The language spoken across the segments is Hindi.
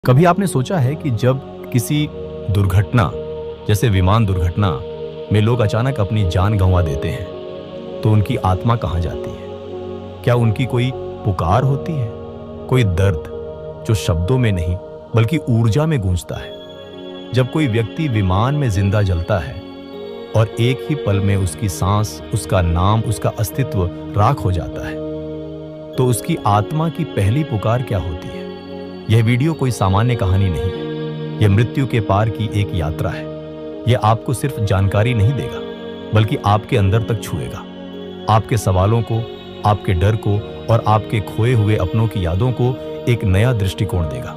कभी आपने सोचा है कि जब किसी दुर्घटना जैसे विमान दुर्घटना में लोग अचानक अपनी जान गंवा देते हैं तो उनकी आत्मा कहाँ जाती है? क्या उनकी कोई पुकार होती है, कोई दर्द जो शब्दों में नहीं बल्कि ऊर्जा में गूंजता है? जब कोई व्यक्ति विमान में जिंदा जलता है और एक ही पल में उसकी सांस, उसका नाम, उसका अस्तित्व राख हो जाता है, तो उसकी आत्मा की पहली पुकार क्या होती है? यह वीडियो कोई सामान्य कहानी नहीं है। यह मृत्यु के पार की एक यात्रा है। यह आपको सिर्फ जानकारी नहीं देगा बल्कि आपके अंदर तक छुएगा, आपके सवालों को, आपके डर को और आपके खोए हुए अपनों की यादों को एक नया दृष्टिकोण देगा।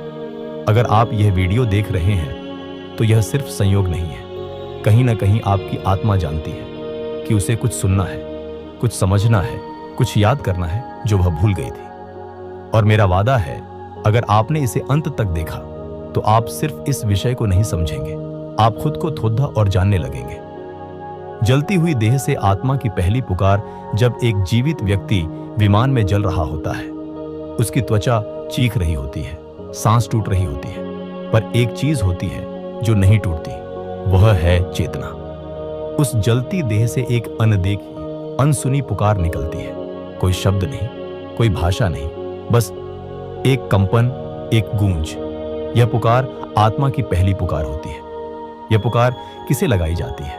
अगर आप यह वीडियो देख रहे हैं तो यह सिर्फ संयोग नहीं है। कहीं ना कहीं आपकी आत्मा जानती है कि उसे कुछ सुनना है, कुछ समझना है, कुछ याद करना है जो वह भूल गई थी। और मेरा वादा है, अगर आपने इसे अंत तक देखा तो आप सिर्फ इस विषय को नहीं समझेंगे, आप खुद को थोड़ा और जानने लगेंगे। जलती हुई देह से आत्मा की पहली पुकार जब एक जीवित व्यक्ति विमान में जल रहा होता है। उसकी त्वचा चीख रही होती है, सांस टूट रही होती है, पर एक चीज होती है जो नहीं टूटती, वह है चेतना। उस जलती देह से एक अनदेखी, अनसुनी पुकार निकलती है। कोई शब्द नहीं, कोई भाषा नहीं, बस एक कंपन, एक गूंज। यह पुकार आत्मा की पहली पुकार होती है। यह पुकार किसे लगाई जाती है?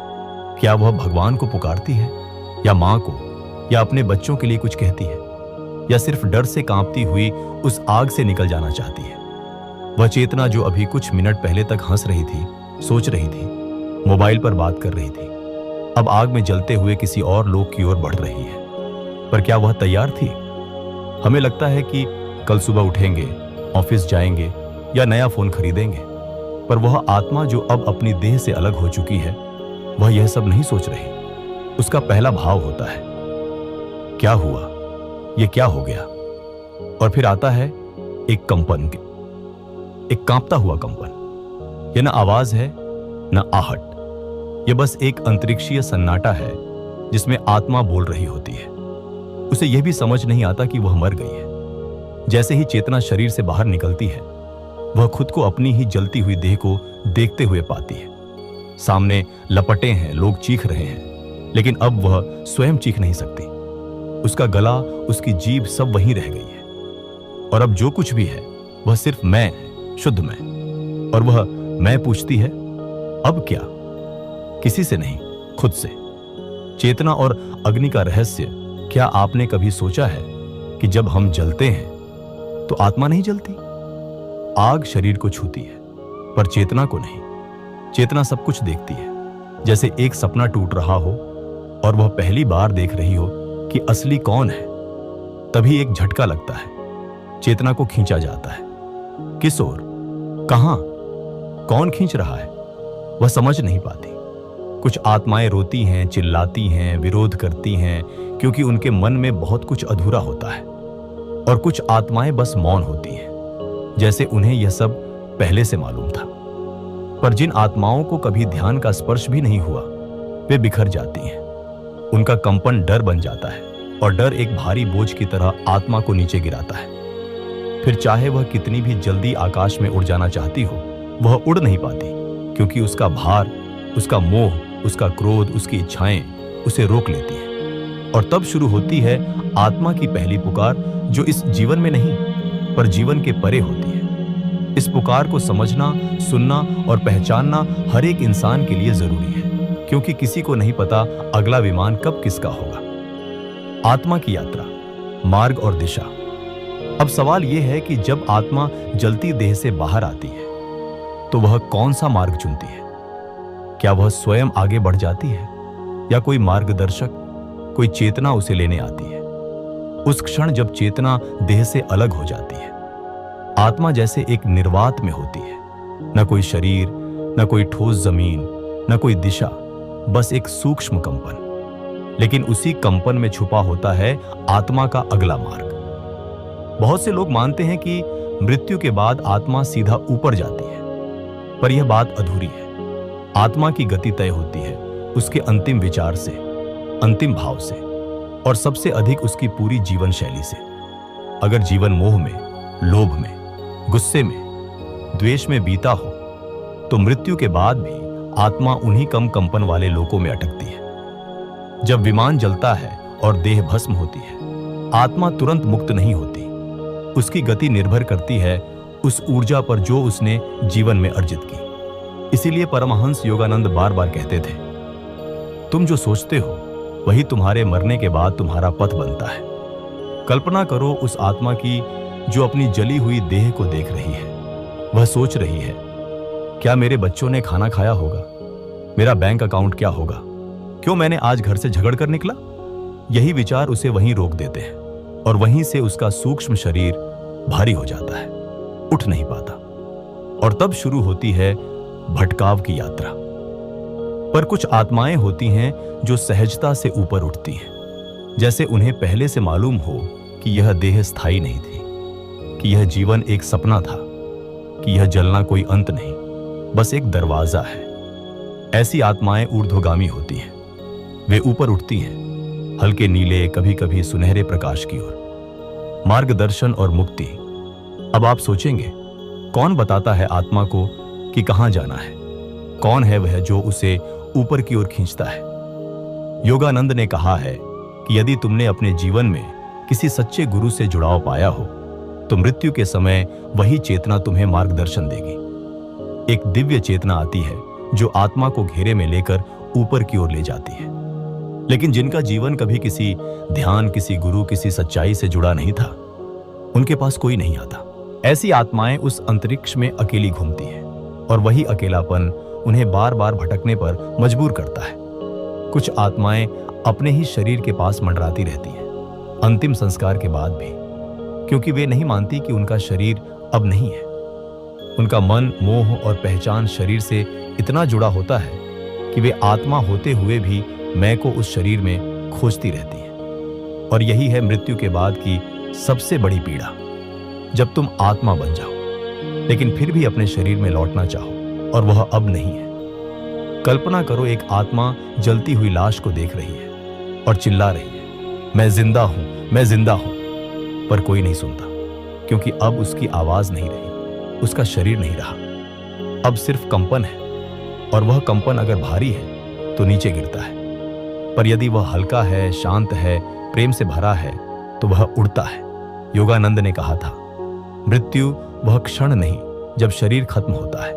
क्या वह भगवान को पुकारती है, या मां को, या अपने बच्चों के लिए कुछ कहती है, या सिर्फ डर से कांपती हुई उस आग से निकल जाना चाहती है? वह चेतना जो अभी कुछ मिनट पहले तक हंस रही थी, सोच रही थी, मोबाइल पर बात कर रही थी, अब आग में जलते हुए किसी और लोक की ओर बढ़ रही है। पर क्या वह तैयार थी? हमें लगता है कि कल सुबह उठेंगे, ऑफिस जाएंगे या नया फोन खरीदेंगे, पर वह आत्मा जो अब अपनी देह से अलग हो चुकी है, वह यह सब नहीं सोच रही। उसका पहला भाव होता है, क्या हुआ, यह क्या हो गया? और फिर आता है एक कंपन, एक कांपता हुआ कंपन। यह न आवाज है, न आहट, यह बस एक अंतरिक्षीय सन्नाटा है जिसमें आत्मा बोल रही होती है। उसे यह भी समझ नहीं आता कि वह मर गई है। जैसे ही चेतना शरीर से बाहर निकलती है, वह खुद को अपनी ही जलती हुई देह को देखते हुए पाती है। सामने लपटे हैं, लोग चीख रहे हैं, लेकिन अब वह स्वयं चीख नहीं सकती। उसका गला, उसकी जीभ सब वहीं रह गई है। और अब जो कुछ भी है वह सिर्फ मैं है, शुद्ध मैं। और वह मैं पूछती है, अब क्या? किसी से नहीं, खुद से। चेतना और अग्नि का रहस्य, क्या आपने कभी सोचा है कि जब हम जलते हैं तो आत्मा नहीं जलती? आग शरीर को छूती है पर चेतना को नहीं। चेतना सब कुछ देखती है, जैसे एक सपना टूट रहा हो और वह पहली बार देख रही हो कि असली कौन है। तभी एक झटका लगता है, चेतना को खींचा जाता है। किस ओर, कहां, कौन खींच रहा है, वह समझ नहीं पाती। कुछ आत्माएं रोती हैं, चिल्लाती हैं, विरोध करती हैं, क्योंकि उनके मन में बहुत कुछ अधूरा होता है। और कुछ आत्माएं बस मौन होती हैं, जैसे उन्हें यह सब पहले से मालूम था। पर जिन आत्माओं को कभी ध्यान का स्पर्श भी नहीं हुआ, वे बिखर जाती हैं। उनका कंपन डर बन जाता है और डर एक भारी बोझ की तरह आत्मा को नीचे गिराता है। फिर चाहे वह कितनी भी जल्दी आकाश में उड़ जाना चाहती हो, वह उड़ नहीं पाती, क्योंकि उसका भार, उसका मोह, उसका क्रोध, उसकी इच्छाएं उसे रोक लेती हैं। और तब शुरू होती है आत्मा की पहली पुकार, जो इस जीवन में नहीं पर जीवन के परे होती है। इस पुकार को समझना, सुनना और पहचानना हर एक इंसान के लिए जरूरी है, क्योंकि किसी को नहीं पता अगला विमान कब किसका होगा। आत्मा की यात्रा, मार्ग और दिशा। अब सवाल यह है कि जब आत्मा जलती देह से बाहर आती है तो वह कौन सा मार्ग चुनती है? क्या वह स्वयं आगे बढ़ जाती है, या कोई मार्गदर्शक, कोई चेतना उसे लेने आती है? उस क्षण जब चेतना देह से अलग हो जाती है, आत्मा जैसे एक निर्वात में होती है। न कोई शरीर, न कोई ठोस जमीन, न कोई दिशा, बस एक सूक्ष्म कंपन। लेकिन उसी कंपन में छुपा होता है आत्मा का अगला मार्ग। बहुत से लोग मानते हैं कि मृत्यु के बाद आत्मा सीधा ऊपर जाती है, पर यह बात अधूरी है। आत्मा की गति तय होती है उसके अंतिम विचार से, अंतिम भाव से, और सबसे अधिक उसकी पूरी जीवन शैली से। अगर जीवन मोह में, लोभ में, गुस्से में, द्वेष में बीता हो, तो मृत्यु के बाद भी आत्मा उन्हीं कम कंपन वाले लोकों में अटकती है। जब विमान जलता है और देह भस्म होती है, आत्मा तुरंत मुक्त नहीं होती। उसकी गति निर्भर करती है उस ऊर्जा पर जो उसने जीवन में अर्जित की। इसीलिए परमहंस योगानंद बार बार कहते थे, तुम जो सोचते हो वही तुम्हारे मरने के बाद तुम्हारा पथ बनता है। कल्पना करो उस आत्मा की जो अपनी जली हुई देह को देख रही है। वह सोच रही है, क्या मेरे बच्चों ने खाना खाया होगा? मेरा बैंक अकाउंट क्या होगा? क्यों मैंने आज घर से झगड़ कर निकला? यही विचार उसे वहीं रोक देते हैं और वहीं से उसका सूक्ष्म शरीर भारी हो जाता है, उठ नहीं पाता। और तब शुरू होती है भटकाव की यात्रा। पर कुछ आत्माएं होती हैं जो सहजता से ऊपर उठती हैं, जैसे उन्हें पहले से मालूम हो कि यह देह स्थायी नहीं थी, कि यह जीवन एक सपना था, कि यह जलना कोई अंत नहीं, बस एक दरवाजा है। ऐसी आत्माएं ऊर्ध्वगामी होती हैं। वे ऊपर उठती हैं, हल्के नीले, कभी कभी सुनहरे प्रकाश की ओर। मार्गदर्शन और मुक्ति। अब आप सोचेंगे, कौन बताता है आत्मा को कि कहां जाना है? कौन है वह जो उसे ऊपर की ओर खींचता है? योगानंद ने कहा है कि यदि तुमने अपने जीवन में किसी सच्चे गुरु से जुड़ाव पाया हो, तो मृत्यु के समय वही चेतना तुम्हें मार्गदर्शन देगी। एक दिव्य चेतना आती है जो आत्मा को घेरे में लेकर ऊपर की ओर ले जाती है। लेकिन जिनका जीवन कभी किसी ध्यान, किसी गुरु, किसी सच्चाई से जुड़ा नहीं था, उनके पास कोई नहीं आता। ऐसी आत्माएं उस अंतरिक्ष में अकेली घूमती हैं और वही अकेलापन उन्हें बार बार भटकने पर मजबूर करता है। कुछ आत्माएं अपने ही शरीर के पास मंडराती रहती हैं, अंतिम संस्कार के बाद भी, क्योंकि वे नहीं मानती कि उनका शरीर अब नहीं है। उनका मन, मोह और पहचान शरीर से इतना जुड़ा होता है कि वे आत्मा होते हुए भी मैं को उस शरीर में खोजती रहती है। और यही है मृत्यु के बाद की सबसे बड़ी पीड़ा। जब तुम आत्मा बन जाओ, लेकिन फिर भी अपने शरीर में लौटना चाहो और वह अब नहीं है। कल्पना करो, एक आत्मा जलती हुई लाश को देख रही है और चिल्ला रही है, मैं जिंदा हूं, मैं जिंदा हूं। पर कोई नहीं सुनता, क्योंकि अब उसकी आवाज नहीं रही, उसका शरीर नहीं रहा। अब सिर्फ कंपन है, और वह कंपन अगर भारी है तो नीचे गिरता है, पर यदि वह हल्का है, शांत है, प्रेम से भरा है, तो वह उड़ता है। योगानंद ने कहा था, मृत्यु वह क्षण नहीं जब शरीर खत्म होता है।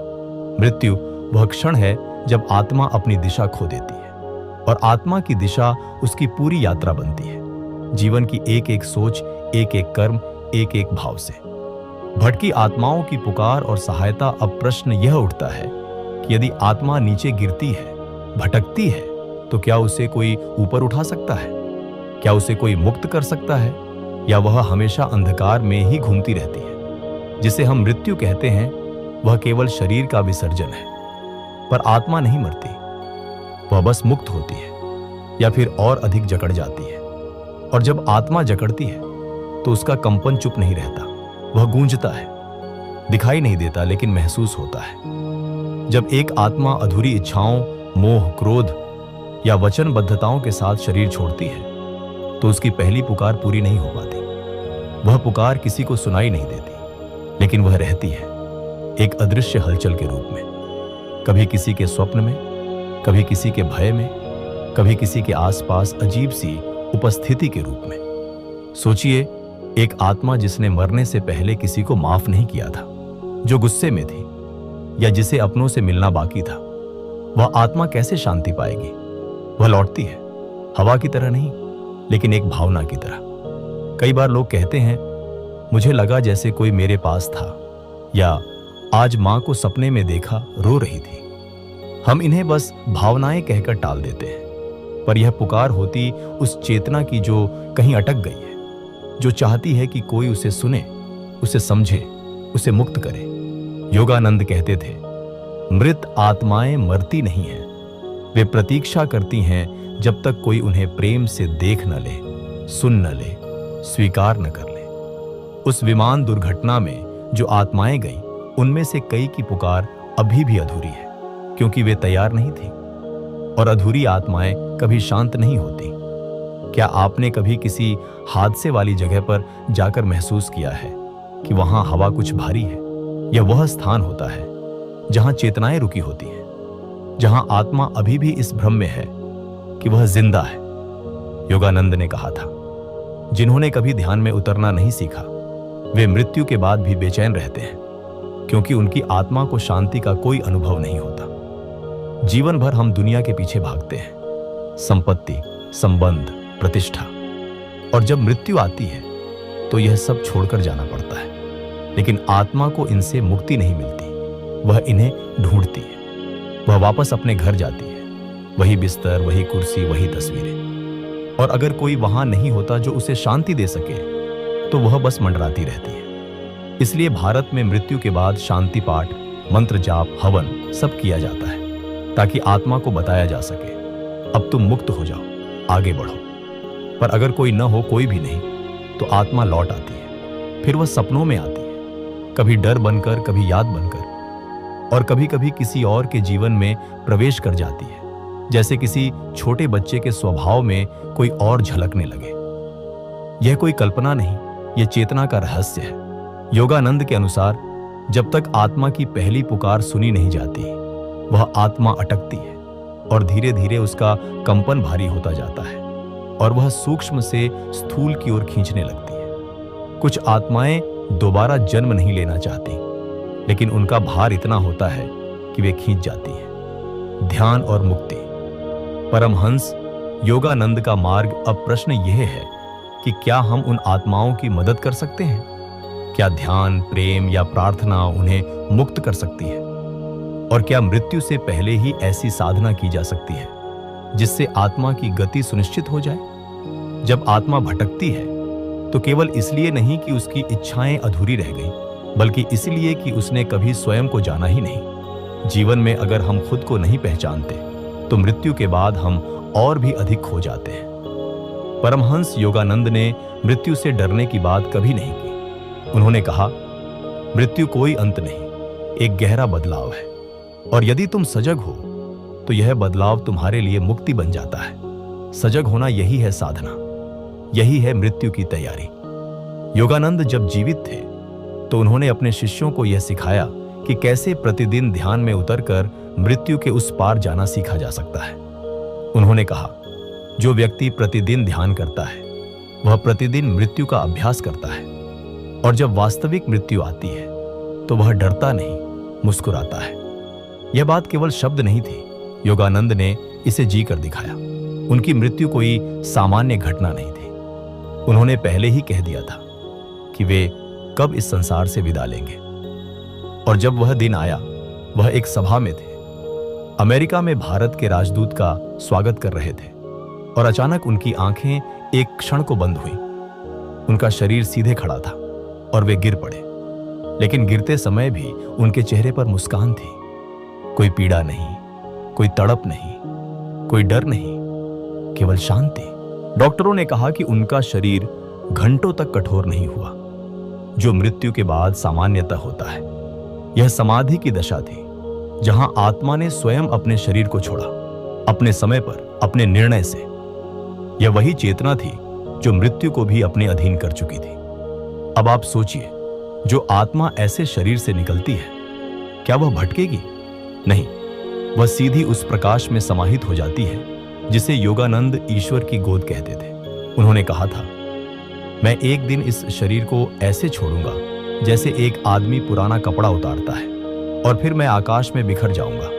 मृत्यु वह क्षण है जब आत्मा अपनी दिशा खो देती है, और आत्मा की दिशा उसकी पूरी यात्रा बनती है, जीवन की एक एक सोच, एक एक कर्म, एक एक भाव से। भटकी आत्माओं की पुकार और सहायता। अब प्रश्न यह उठता है कि यदि आत्मा नीचे गिरती है, भटकती है, तो क्या उसे कोई ऊपर उठा सकता है? क्या उसे कोई मुक्त कर सकता है? या वह हमेशा अंधकार में ही घूमती रहती है? जिसे हम मृत्यु कहते हैं, वह केवल शरीर का विसर्जन है, पर आत्मा नहीं मरती। वह बस मुक्त होती है या फिर और अधिक जकड़ जाती है। और जब आत्मा जकड़ती है तो उसका कंपन चुप नहीं रहता, वह गूंजता है, दिखाई नहीं देता लेकिन महसूस होता है। जब एक आत्मा अधूरी इच्छाओं, मोह, क्रोध या वचनबद्धताओं के साथ शरीर छोड़ती है, तो उसकी पहली पुकार पूरी नहीं हो पाती। वह पुकार किसी को सुनाई नहीं देती, लेकिन वह रहती है एक अदृश्य हलचल के रूप में, कभी किसी के स्वप्न में, कभी किसी के भय में, कभी किसी के आसपास अजीब सी उपस्थिति के रूप में। सोचिए, एक आत्मा जिसने मरने से पहले किसी को माफ नहीं किया था, जो गुस्से में थी या जिसे अपनों से मिलना बाकी था, वह आत्मा कैसे शांति पाएगी? वह लौटती है, हवा की तरह नहीं, लेकिन एक भावना की तरह। कई बार लोग कहते हैं, मुझे लगा जैसे कोई मेरे पास था, या आज मां को सपने में देखा रो रही थी। हम इन्हें बस भावनाएं कहकर टाल देते हैं, पर यह पुकार होती उस चेतना की जो कहीं अटक गई है, जो चाहती है कि कोई उसे सुने, उसे समझे, उसे मुक्त करे। योगानंद कहते थे, मृत आत्माएं मरती नहीं हैं, वे प्रतीक्षा करती हैं जब तक कोई उन्हें प्रेम से देख न ले, सुन न ले, स्वीकार न कर ले। उस विमान दुर्घटना में जो आत्माएं गईं, उनमें से कई की पुकार अभी भी अधूरी है, क्योंकि वे तैयार नहीं थी। और अधूरी आत्माएं कभी शांत नहीं होती। क्या आपने कभी किसी हादसे वाली जगह पर जाकर महसूस किया है कि वहां हवा कुछ भारी है, यह वह स्थान होता है जहां चेतनाएं रुकी होती हैं, जहां आत्मा अभी भी इस भ्रम में है कि वह जिंदा है। योगानंद ने कहा था, जिन्होंने कभी ध्यान में उतरना नहीं सीखा वे मृत्यु के बाद भी बेचैन रहते हैं, क्योंकि उनकी आत्मा को शांति का कोई अनुभव नहीं होता। जीवन भर हम दुनिया के पीछे भागते हैं, संपत्ति, संबंध, प्रतिष्ठा, और जब मृत्यु आती है तो यह सब छोड़कर जाना पड़ता है। लेकिन आत्मा को इनसे मुक्ति नहीं मिलती, वह इन्हें ढूंढती है। वह वापस अपने घर जाती है, वही बिस्तर, वही कुर्सी, वही तस्वीरें। और अगर कोई वहां नहीं होता जो उसे शांति दे सके तो वह बस मंडराती रहती है। इसलिए भारत में मृत्यु के बाद शांति पाठ, मंत्र जाप, हवन सब किया जाता है, ताकि आत्मा को बताया जा सके, अब तुम मुक्त हो जाओ, आगे बढ़ो। पर अगर कोई न हो, कोई भी नहीं, तो आत्मा लौट आती है। फिर वह सपनों में आती है, कभी डर बनकर, कभी याद बनकर, और कभी कभी किसी और के जीवन में प्रवेश कर जाती है, जैसे किसी छोटे बच्चे के स्वभाव में कोई और झलकने लगे। यह कोई कल्पना नहीं, यह चेतना का रहस्य है। योगानंद के अनुसार जब तक आत्मा की पहली पुकार सुनी नहीं जाती, वह आत्मा अटकती है और धीरे धीरे उसका कंपन भारी होता जाता है और वह सूक्ष्म से स्थूल की ओर खींचने लगती है। कुछ आत्माएं दोबारा जन्म नहीं लेना चाहती, लेकिन उनका भार इतना होता है कि वे खींच जाती हैं। ध्यान और मुक्ति। परमहंस योगानंद का मार्ग। अब प्रश्न यह है कि क्या हम उन आत्माओं की मदद कर सकते हैं? क्या ध्यान, प्रेम या प्रार्थना उन्हें मुक्त कर सकती है? और क्या मृत्यु से पहले ही ऐसी साधना की जा सकती है जिससे आत्मा की गति सुनिश्चित हो जाए? जब आत्मा भटकती है तो केवल इसलिए नहीं कि उसकी इच्छाएं अधूरी रह गईं, बल्कि इसलिए कि उसने कभी स्वयं को जाना ही नहीं। जीवन में अगर हम खुद को नहीं पहचानते तो मृत्यु के बाद हम और भी अधिक खो जाते हैं। परमहंस योगानंद ने मृत्यु से डरने की बात कभी नहीं की। उन्होंने कहा, मृत्यु कोई अंत नहीं, एक गहरा बदलाव है, और यदि तुम सजग हो तो यह बदलाव तुम्हारे लिए मुक्ति बन जाता है। सजग होना यही है साधना, यही है मृत्यु की तैयारी। योगानंद जब जीवित थे तो उन्होंने अपने शिष्यों को यह सिखाया कि कैसे प्रतिदिन ध्यान में उतरकर मृत्यु के उस पार जाना सीखा जा सकता है। उन्होंने कहा, जो व्यक्ति प्रतिदिन ध्यान करता है वह प्रतिदिन मृत्यु का अभ्यास करता है, और जब वास्तविक मृत्यु आती है तो वह डरता नहीं, मुस्कुराता है। यह बात केवल शब्द नहीं थी, योगानंद ने इसे जी कर दिखाया। उनकी मृत्यु कोई सामान्य घटना नहीं थी। उन्होंने पहले ही कह दिया था कि वे कब इस संसार से विदा लेंगे। और जब वह दिन आया, वह एक सभा में थे, अमेरिका में भारत के राजदूत का स्वागत कर रहे थे, और अचानक उनकी आंखें एक क्षण को बंद हुई। उनका शरीर सीधे खड़ा था और वे गिर पड़े, लेकिन गिरते समय भी उनके चेहरे पर मुस्कान थी। कोई पीड़ा नहीं, कोई तड़प नहीं, कोई डर नहीं, केवल शांति। डॉक्टरों ने कहा कि उनका शरीर घंटों तक कठोर नहीं हुआ, जो मृत्यु के बाद सामान्यतः होता है। यह समाधि की दशा थी, जहां आत्मा ने स्वयं अपने शरीर को छोड़ा, अपने समय पर, अपने निर्णय से। यह वही चेतना थी जो मृत्यु को भी अपने अधीन कर चुकी थी। अब आप सोचिए, जो आत्मा ऐसे शरीर से निकलती है, क्या वह भटकेगी? नहीं, वह सीधी उस प्रकाश में समाहित हो जाती है जिसे योगानंद ईश्वर की गोद कहते थे। उन्होंने कहा था, मैं एक दिन इस शरीर को ऐसे छोड़ूंगा जैसे एक आदमी पुराना कपड़ा उतारता है, और फिर मैं आकाश में बिखर जाऊंगा,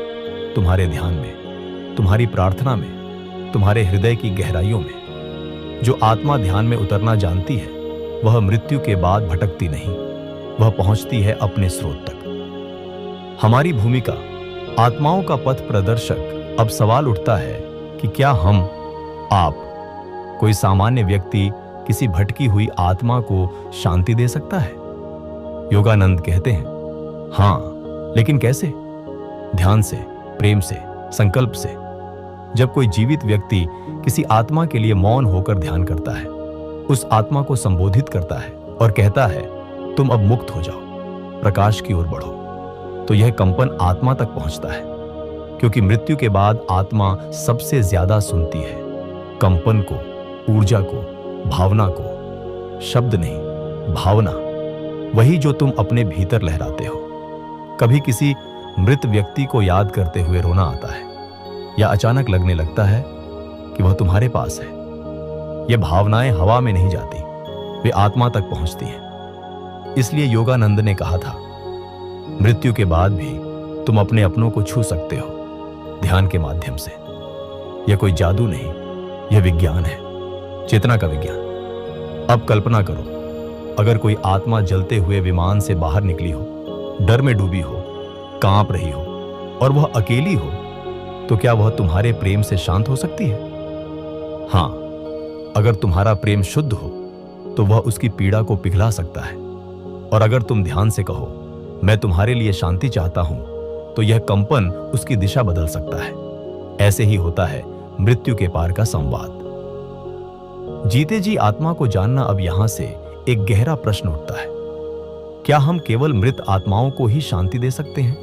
तुम्हारे ध्यान में, तुम्हारी प्रार्थना में, तुम्हारे हृदय की गहराइयों में। जो आत्मा ध्यान में उतरना जानती है वह मृत्यु के बाद भटकती नहीं, वह पहुंचती है अपने स्रोत तक। हमारी भूमिका आत्माओं का पथ प्रदर्शक। अब सवाल उठता है कि क्या हम, आप, कोई सामान्य व्यक्ति किसी भटकी हुई आत्मा को शांति दे सकता है? योगानंद कहते हैं, हां, लेकिन कैसे? ध्यान से, प्रेम से, संकल्प से। जब कोई जीवित व्यक्ति किसी आत्मा के लिए मौन होकर ध्यान करता है, उस आत्मा को संबोधित करता है और कहता है, तुम अब मुक्त हो जाओ, प्रकाश की ओर बढ़ो, तो यह कंपन आत्मा तक पहुंचता है। क्योंकि मृत्यु के बाद आत्मा सबसे ज्यादा सुनती है, कंपन को, ऊर्जा को, भावना को। शब्द नहीं, भावना, वही जो तुम अपने भीतर लहराते हो। कभी किसी मृत व्यक्ति को याद करते हुए रोना आता है, या अचानक लगने लगता है कि वह तुम्हारे पास है। ये भावनाएं हवा में नहीं जाती, वे आत्मा तक पहुंचती हैं। इसलिए योगानंद ने कहा था, मृत्यु के बाद भी तुम अपने अपनों को छू सकते हो ध्यान के माध्यम से। यह कोई जादू नहीं, यह विज्ञान है, चेतना का विज्ञान। अब कल्पना करो, अगर कोई आत्मा जलते हुए विमान से बाहर निकली हो, डर में डूबी हो, कांप रही हो, और वह अकेली हो, तो क्या वह तुम्हारे प्रेम से शांत हो सकती है? हां, अगर तुम्हारा प्रेम शुद्ध हो तो वह उसकी पीड़ा को पिघला सकता है। और अगर तुम ध्यान से कहो, मैं तुम्हारे लिए शांति चाहता हूं, तो यह कंपन उसकी दिशा बदल सकता है। ऐसे ही होता है मृत्यु के पार का संवाद। जीते जी आत्मा को जानना। अब यहां से एक गहरा प्रश्न उठता है, क्या हम केवल मृत आत्माओं को ही शांति दे सकते हैं,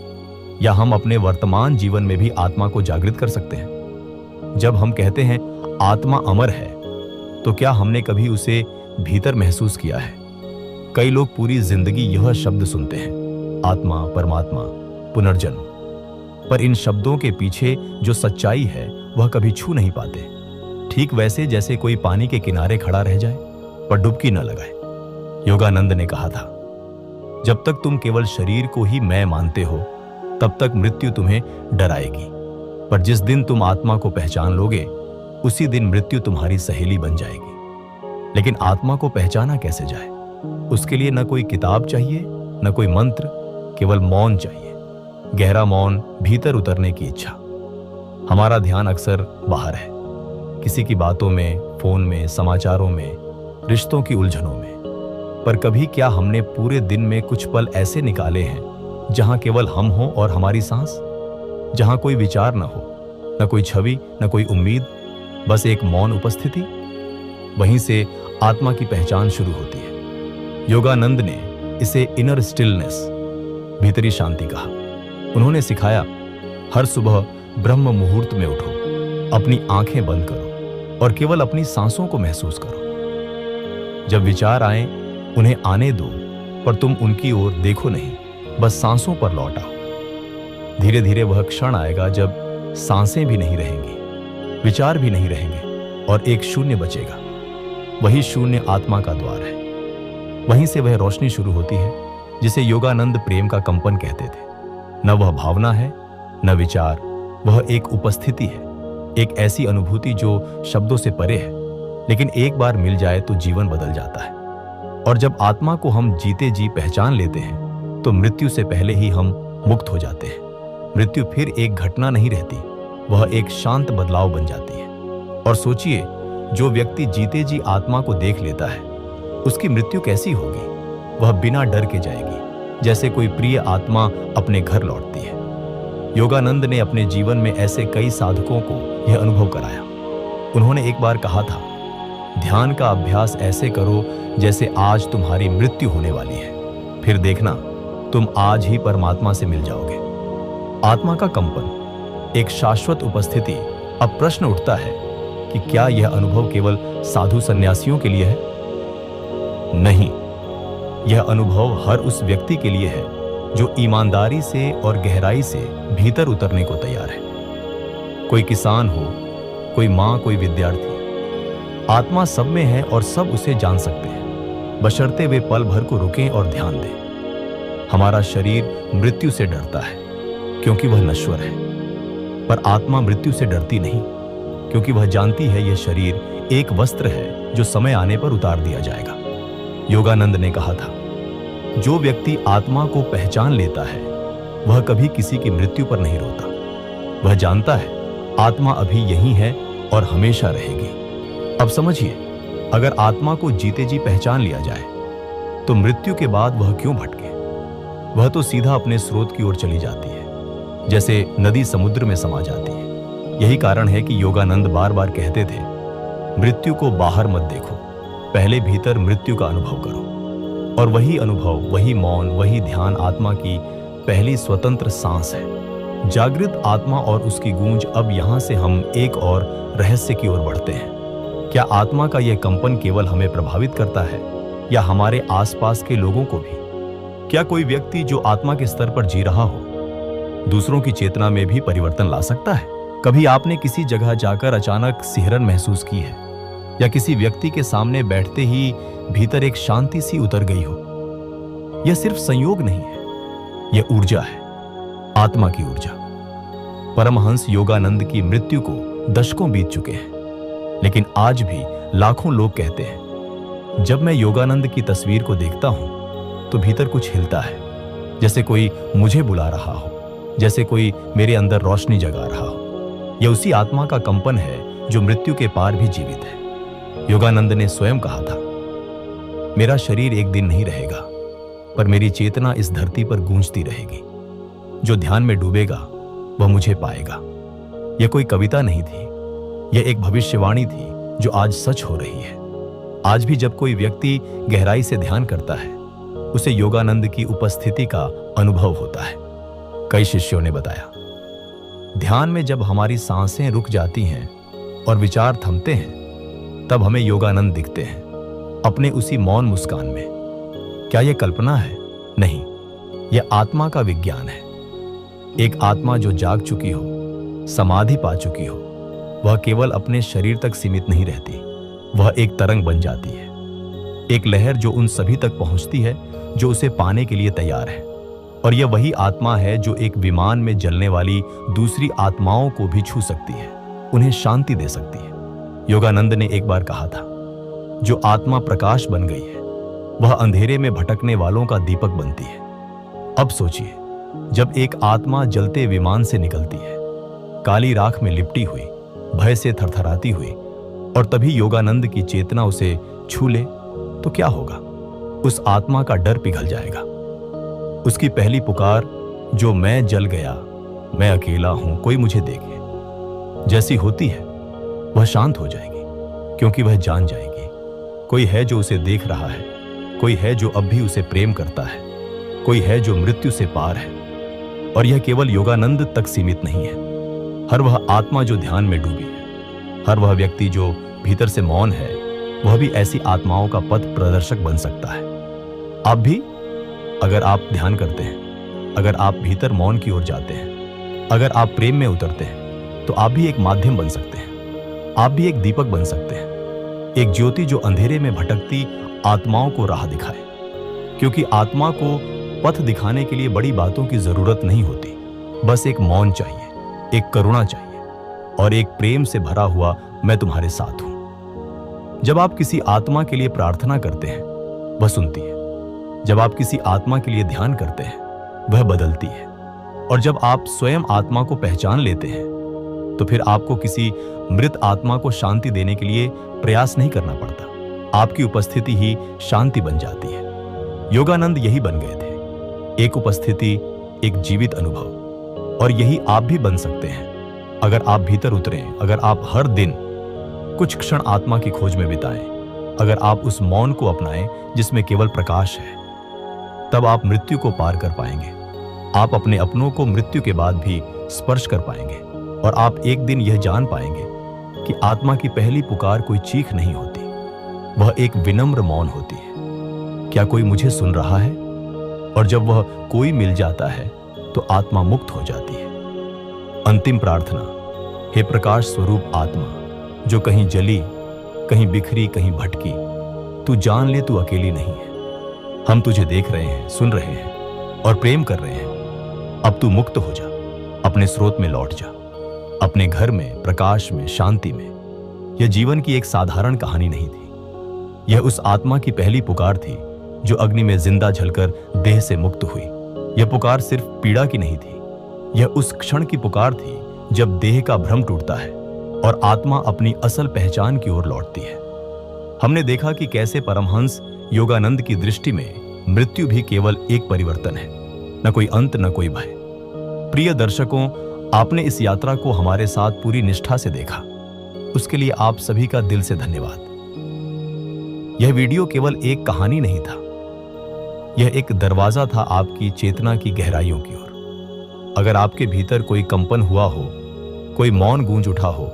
या हम अपने वर्तमान जीवन में भी आत्मा को जागृत कर सकते हैं? जब हम कहते हैं आत्मा अमर है, तो क्या हमने कभी उसे भीतर महसूस किया है? कई लोग पूरी जिंदगी यह शब्द सुनते हैं, आत्मा, परमात्मा, पुनर्जन्म, पर इन शब्दों के पीछे जो सच्चाई है वह कभी छू नहीं पाते। ठीक वैसे जैसे कोई पानी के किनारे खड़ा रह जाए पर डुबकी न लगाए। योगानंद ने कहा था, जब तक तुम केवल शरीर को ही मैं मानते हो, तब तक मृत्यु तुम्हें डराएगी, पर जिस दिन तुम आत्मा को पहचान लोगे, उसी दिन मृत्यु तुम्हारी सहेली बन जाएगी। लेकिन आत्मा को पहचाना कैसे जाए? उसके लिए न कोई किताब चाहिए, न कोई मंत्र, केवल मौन चाहिए। गहरा मौन, भीतर उतरने की इच्छा। हमारा ध्यान अक्सर बाहर है, किसी की बातों में, फोन में, समाचारों में, रिश्तों की उलझनों में। पर कभी क्या हमने पूरे दिन में कुछ पल ऐसे निकाले हैं जहां केवल हम हों और हमारी सांस, जहां कोई विचार न हो, न कोई छवि, न कोई उम्मीद, बस एक मौन उपस्थिति? वहीं से आत्मा की पहचान शुरू होती है। योगानंद ने इसे इनर स्टिलनेस, भीतरी शांति कहा। उन्होंने सिखाया, हर सुबह ब्रह्म मुहूर्त में उठो, अपनी आंखें बंद करो और केवल अपनी सांसों को महसूस करो। जब विचार आए, उन्हें आने दो, पर तुम उनकी ओर देखो नहीं, बस सांसों पर लौट आओ। धीरे धीरे वह क्षण आएगा जब सांसें भी नहीं रहेंगी, विचार भी नहीं रहेंगे, और एक शून्य बचेगा। वही शून्य आत्मा का द्वार है। वहीं से वह रोशनी शुरू होती है जिसे योगानंद प्रेम का कंपन कहते थे। न वह भावना है, न विचार, वह एक उपस्थिति है, एक ऐसी अनुभूति जो शब्दों से परे है, लेकिन एक बार मिल जाए तो जीवन बदल जाता है। और जब आत्मा को हम जीते जी पहचान लेते हैं, तो मृत्यु से पहले ही हम मुक्त हो जाते हैं। मृत्यु फिर एक घटना नहीं रहती, वह एक शांत बदलाव बन जाती है। और सोचिए, जो व्यक्ति जीते जी आत्मा को देख लेता है, उसकी मृत्यु कैसी होगी? वह बिना डर के जाएगी, जैसे कोई प्रिय आत्मा अपने घर लौटती है। योगानंद ने अपने जीवन में ऐसे कई साधकों को यह अनुभव कराया। उन्होंने एक बार कहा था, ध्यान का अभ्यास ऐसे करो जैसे आज तुम्हारी मृत्यु होने वाली है, फिर देखना तुम आज ही परमात्मा से मिल जाओगे। आत्मा का कंपन, एक शाश्वत उपस्थिति। अब प्रश्न उठता है कि क्या यह अनुभव केवल साधु सन्यासियों के लिए है? नहीं, यह अनुभव हर उस व्यक्ति के लिए है जो ईमानदारी से और गहराई से भीतर उतरने को तैयार है। कोई किसान हो, कोई मां, कोई विद्यार्थी, आत्मा सब में है और सब उसे जान सकते हैं, बशर्ते वे पल भर को रुकें और ध्यान दें। हमारा शरीर मृत्यु से डरता है क्योंकि वह नश्वर है, पर आत्मा मृत्यु से डरती नहीं, क्योंकि वह जानती है यह शरीर एक वस्त्र है जो समय आने पर उतार दिया जाएगा। योगानंद ने कहा था, जो व्यक्ति आत्मा को पहचान लेता है, वह कभी किसी की मृत्यु पर नहीं रोता। वह जानता है आत्मा अभी यही है और हमेशा रहेगी। अब समझिए, अगर आत्मा को जीते जी पहचान लिया जाए, तो मृत्यु के बाद वह क्यों भटके? वह तो सीधा अपने स्रोत की ओर चली जाती है, जैसे नदी समुद्र में समा जाती है। यही कारण है कि योगानंद बार बार कहते थे, मृत्यु को बाहर मत देखो, पहले भीतर मृत्यु का अनुभव करो। और वही अनुभव, वही मौन, वही ध्यान आत्मा की पहली स्वतंत्र सांस है। जागृत आत्मा और उसकी गूंज। अब यहां से हम एक और रहस्य की ओर बढ़ते हैं। क्या आत्मा का यह कंपन केवल हमें प्रभावित करता है, या हमारे आसपास के लोगों को भी? क्या कोई व्यक्ति जो आत्मा के स्तर पर जी रहा हो दूसरों की चेतना में भी परिवर्तन ला सकता है? कभी आपने किसी जगह जाकर अचानक सिहरन महसूस की है, या किसी व्यक्ति के सामने बैठते ही भीतर एक शांति सी उतर गई हो? यह सिर्फ संयोग नहीं है, यह ऊर्जा है, आत्मा की ऊर्जा। परमहंस योगानंद की मृत्यु को दशकों बीत चुके हैं, लेकिन आज भी लाखों लोग कहते हैं, जब मैं योगानंद की तस्वीर को देखता हूं तो भीतर कुछ हिलता है, जैसे कोई मुझे बुला रहा हो, जैसे कोई मेरे अंदर रोशनी जगा रहा हो। यह उसी आत्मा का कंपन है जो मृत्यु के पार भी जीवित है। योगानंद ने स्वयं कहा था, मेरा शरीर एक दिन नहीं रहेगा, पर मेरी चेतना इस धरती पर गूंजती रहेगी। जो ध्यान में डूबेगा वह मुझे पाएगा। यह कोई कविता नहीं थी, यह एक भविष्यवाणी थी जो आज सच हो रही है। आज भी जब कोई व्यक्ति गहराई से ध्यान करता है, उसे योगानंद की उपस्थिति का अनुभव होता है। कई शिष्यों ने बताया, ध्यान में जब हमारी सांसें रुक जाती हैं और विचार थमते हैं, तब हमें योगानंद दिखते हैं, अपने उसी मौन मुस्कान में। क्या यह कल्पना है? नहीं, यह आत्मा का विज्ञान है। एक आत्मा जो जाग चुकी हो, समाधि पा चुकी हो, वह केवल अपने शरीर तक सीमित नहीं रहती, वह एक तरंग बन जाती है, एक लहर जो उन सभी तक पहुंचती है जो उसे पाने के लिए तैयार है। और यह वही आत्मा है जो एक विमान में जलने वाली दूसरी आत्माओं को भी छू सकती है, उन्हें शांति दे सकती है। योगानंद ने एक बार कहा था, जो आत्मा प्रकाश बन गई है वह अंधेरे में भटकने वालों का दीपक बनती है। अब सोचिए, जब एक आत्मा जलते विमान से निकलती है, काली राख में लिपटी हुई, भय से थरथराती हुई, और तभी योगानंद की चेतना उसे छू ले, तो क्या होगा? उस आत्मा का डर पिघल जाएगा। उसकी पहली पुकार, जो मैं जल गया, मैं अकेला हूं, कोई मुझे देखे, जैसी होती है, वह शांत हो जाएगी, क्योंकि वह जान जाएगी कोई है जो उसे देख रहा है, कोई है जो अब भी उसे प्रेम करता है, कोई है जो मृत्यु से पार है। और यह केवल योगानंद तक सीमित नहीं है। हर वह आत्मा जो ध्यान में डूबी है, हर वह व्यक्ति जो भीतर से मौन है, वह भी ऐसी आत्माओं का पथ प्रदर्शक बन सकता है। आप भी, अगर आप ध्यान करते हैं, अगर आप भीतर मौन की ओर जाते हैं, अगर आप प्रेम में उतरते हैं, तो आप भी एक माध्यम बन सकते हैं। आप भी एक दीपक बन सकते हैं, एक ज्योति जो अंधेरे में भटकती आत्माओं को राह दिखाए। क्योंकि आत्मा को पथ दिखाने के लिए बड़ी बातों की जरूरत नहीं होती, बस एक मौन चाहिए, एक करुणा चाहिए, और एक प्रेम से भरा हुआ मैं तुम्हारे साथ हूं। जब आप किसी आत्मा के लिए प्रार्थना करते हैं, वह सुनती है। जब आप किसी आत्मा के लिए ध्यान करते हैं, वह बदलती है। और जब आप स्वयं आत्मा को पहचान लेते हैं, तो फिर आपको किसी मृत आत्मा को शांति देने के लिए प्रयास नहीं करना पड़ता। आपकी उपस्थिति ही शांति बन जाती है। योगानंद यही बन गए थे, एक उपस्थिति, एक जीवित अनुभव। और यही आप भी बन सकते हैं, अगर आप भीतर उतरें, अगर आप हर दिन कुछ क्षण आत्मा की खोज में बिताएं, अगर आप उस मौन को अपनाएं जिसमें केवल प्रकाश है, तब आप मृत्यु को पार कर पाएंगे। आप अपने अपनों को मृत्यु के बाद भी स्पर्श कर पाएंगे, और आप एक दिन यह जान पाएंगे कि आत्मा की पहली पुकार कोई चीख नहीं होती, वह एक विनम्र मौन होती है। क्या कोई मुझे सुन रहा है? और जब वह कोई मिल जाता है, तो आत्मा मुक्त हो जाती है। अंतिम प्रार्थना, हे प्रकाश स्वरूप आत्मा, जो कहीं जली, कहीं बिखरी, कहीं भटकी, तू जान ले तू अकेली नहीं है। हम तुझे देख रहे हैं, सुन रहे हैं और प्रेम कर रहे हैं। अब तू मुक्त हो जा, अपने स्रोत में लौट जा, अपने घर में, प्रकाश में, शांति में। यह जीवन की एक साधारण कहानी नहीं थी, यह उस आत्मा की पहली पुकार थी जो अग्नि में जिंदा जलकर देह से मुक्त हुई। यह पुकार सिर्फ पीड़ा की नहीं थी, यह उस क्षण की पुकार थी जब देह का भ्रम टूटता है और आत्मा अपनी असल पहचान की ओर लौटती है। हमने देखा कि कैसे परमहंस योगानंद की दृष्टि में मृत्यु भी केवल एक परिवर्तन है, न कोई अंत, न कोई भय। प्रिय दर्शकों, आपने इस यात्रा को हमारे साथ पूरी निष्ठा से देखा, उसके लिए आप सभी का दिल से धन्यवाद। यह वीडियो केवल एक कहानी नहीं था, यह एक दरवाजा था आपकी चेतना की गहराइयों की ओर। अगर आपके भीतर कोई कंपन हुआ हो, कोई मौन गूंज उठा हो,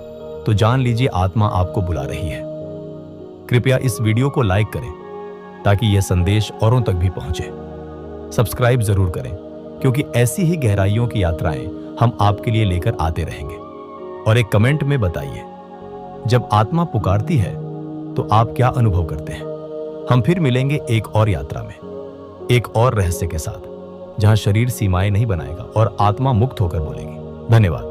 तो जान लीजिए आत्मा आपको बुला रही है। कृपया इस वीडियो को लाइक करें ताकि यह संदेश औरों तक भी पहुंचे। सब्सक्राइब जरूर करें, क्योंकि ऐसी ही गहराइयों की यात्राएं हम आपके लिए लेकर आते रहेंगे। और एक कमेंट में बताइए, जब आत्मा पुकारती है तो आप क्या अनुभव करते हैं। हम फिर मिलेंगे एक और यात्रा में, एक और रहस्य के साथ, जहां शरीर सीमाएं नहीं बनाएगा और आत्मा मुक्त होकर बोलेगी। धन्यवाद।